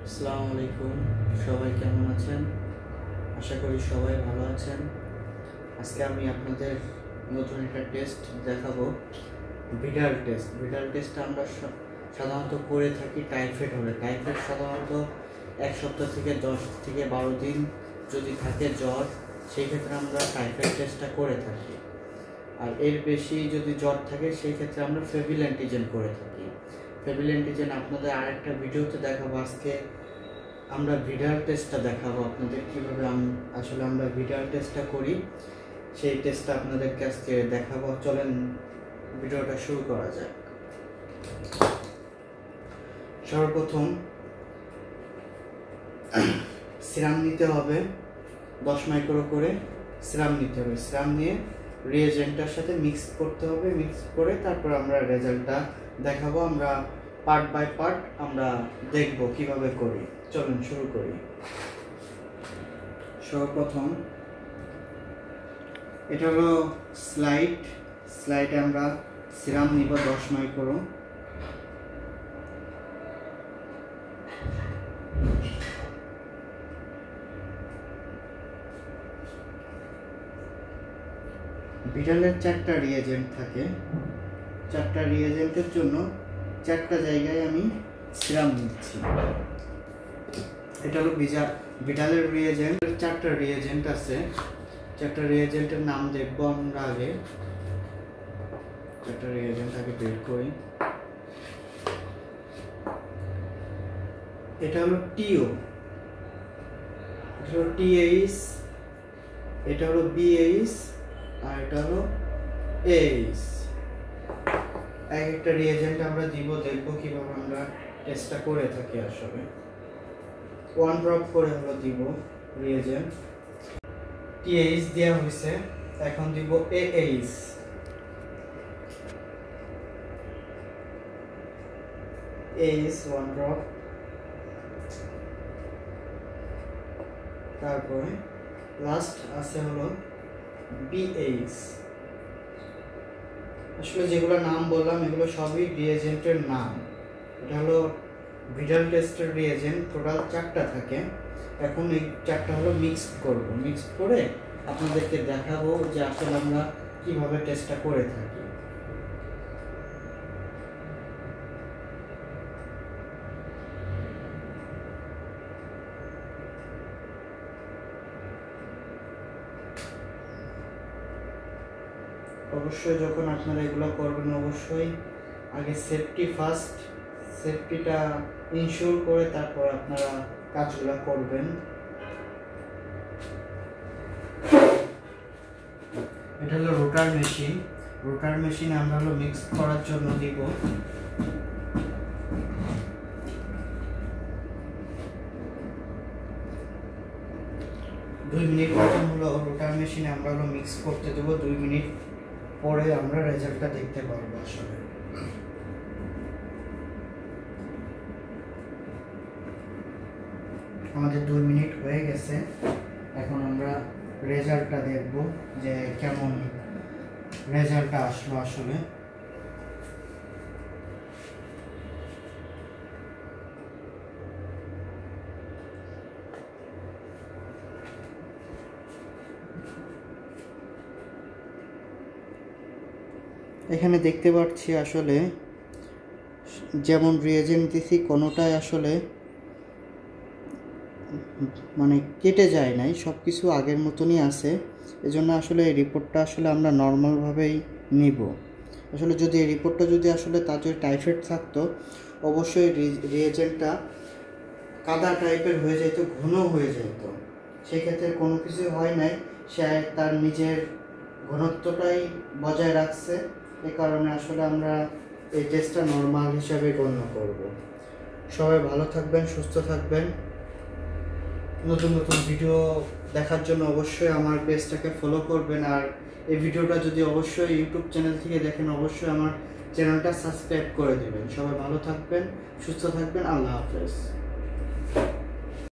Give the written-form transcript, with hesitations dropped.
আসসালামু আলাইকুম, সবাই কেমন আছেন? আশা করি সবাই ভালো আছেন। আজকে আমি আপনাদের নতুন একটা টেস্ট দেখাবো, ভিডাল টেস্ট। ভিডাল টেস্টটা আমরা সাধারণত করে থাকি টাইফয়েড হলে। টাইফয়েড সাধারণত 1 সপ্তাহ থেকে 10 থেকে 12 দিন যদি থাকে জ্বর, সেই ক্ষেত্রে আমরা টাইফয়েড টেস্টটা করে থাকি। আর এর বেশি যদি জ্বর থাকে সেই ক্ষেত্রে আমরা ফেভিল অ্যান্টিজেন করে থাকি। ফেভিল অ্যান্টিজেন আপনাদের আরেকটা ভিডিওতে দেখাবো। আজকে আমরা ভিডাল টেস্টটা দেখাবো আপনাদের কীভাবে আসলে আমরা ভিডাল টেস্টটা করি, সেই টেস্টটা আপনাদেরকে আজকে দেখাবো। চলেন ভিডিওটা শুরু করা যাক। সর্বপ্রথম সিরাম নিতে হবে, 10 মাইক্রো করে সিরাম নিতে হবে। সিরাম নিয়ে রিয়েজেন্টটার সাথে মিক্স করতে হবে। মিক্স করে তারপর আমরা রেজাল্টটা দেখাবো। আমরা পার্ট বাই পার্ট আমরা দেখব কিভাবে করি। চলুন শুরু করি। সর্বপ্রথম এটা হলো স্লাইডে আমরা সিরাম নিব 10 মাইক্রো। ভিডালের 4টা রিয়েজেন্ট থাকে। 4টা রিয়েজেন্টের জন্য 4টা জায়গায় আমি সিরাম নিচ্ছি। এটা হলো ভিডালের রিয়েজেন্ট। 4টা রিয়েজেন্ট আছে। 4টা রিয়েজেন্টের নাম দেখবো আমরা আগে। 4টা রিয়েজেন্ট আগে বের করি। এটা হলো টিও, এটা হলো টিএইচ, এটা হলো বিএইচ, আর এটা হলো এইচ। একটা রিয়েজেন্ট আমরা দিব, দেখবো কিভাবে আমরা টেস্টটা করে থাকি। আসলে 1 ড্রপ করে হলো দিব রিয়েজেন্ট। টিএইচ দেওয়া হয়েছে, এখন দিব এইচ। H 1 drop. তারপরে লাস্ট আছে হলো বিএইচ। আসলে যেগুলো নাম বললাম এগুলো সবই রিয়েজেন্টের নাম। এটা হলো ভিডাল টেস্টের রিয়েজেন্ট, টোটাল 4টা থাকে। এখন এই 4টা হলো মিক্স করব। মিক্স করে আপনাদেরকে দেখাবো যে আসলে আমরা কিভাবে টেস্টটা করে থাকি। অবশ্যই যখন আপনারা এগুলো করবেন অবশ্যই আগে সেফটি ফার্স্ট, সেফটিটা ইনশিওর করে তারপর আপনারা কাজগুলো করবেন। এটা হলো রোটার মেশিন। রোটার মেশিনে আমরা হলো মিক্স করার জন্য দিব 2 মিনিট মতন হলো রোটার মেশিনে আমরা হলো মিক্স করতে দেবো। 2 মিনিট পরে আমরা রেজাল্টটা দেখতে পারবো। আসলে আমাদের 2 মিনিট হয়ে গেছে। এখন আমরা রেজাল্টটা দেখব যে কেমন রেজাল্টটা আসলো। আসলে এখানে দেখতে পাচ্ছি আসলে যেমন রিয়েজেন্ট দিছি কোনোটাই আসলে মানে কেটে যায় নাই, সব কিছু আগের মতনই আছে। এজন্য আসলে এই রিপোর্টটা আসলে আমরা নর্মালভাবেই নিব। আসলে যদি এই রিপোর্টটা যদি আসলে তার যদি টাইফয়েড থাকতো অবশ্যই রিয়েজেন্টটা কাদা টাইপের হয়ে যেত, ঘন হয়ে যেত। সেক্ষেত্রে কোনো কিছু হয় নাই, সে তার নিজের ঘনত্বটাই বজায় রাখছে। এ কারণে আসলে আমরা এই টেস্টটা নর্মাল হিসাবে গণ্য করব। সবাই ভালো থাকবেন, সুস্থ থাকবেন। নতুন নতুন ভিডিও দেখার জন্য অবশ্যই আমার পেজটাকে ফলো করবেন। আর এই ভিডিওটা যদি অবশ্যই ইউটিউব চ্যানেল থেকে দেখেন অবশ্যই আমার চ্যানেলটা সাবস্ক্রাইব করে দেবেন। সবাই ভালো থাকবেন, সুস্থ থাকবেন। আল্লাহ হাফেজ।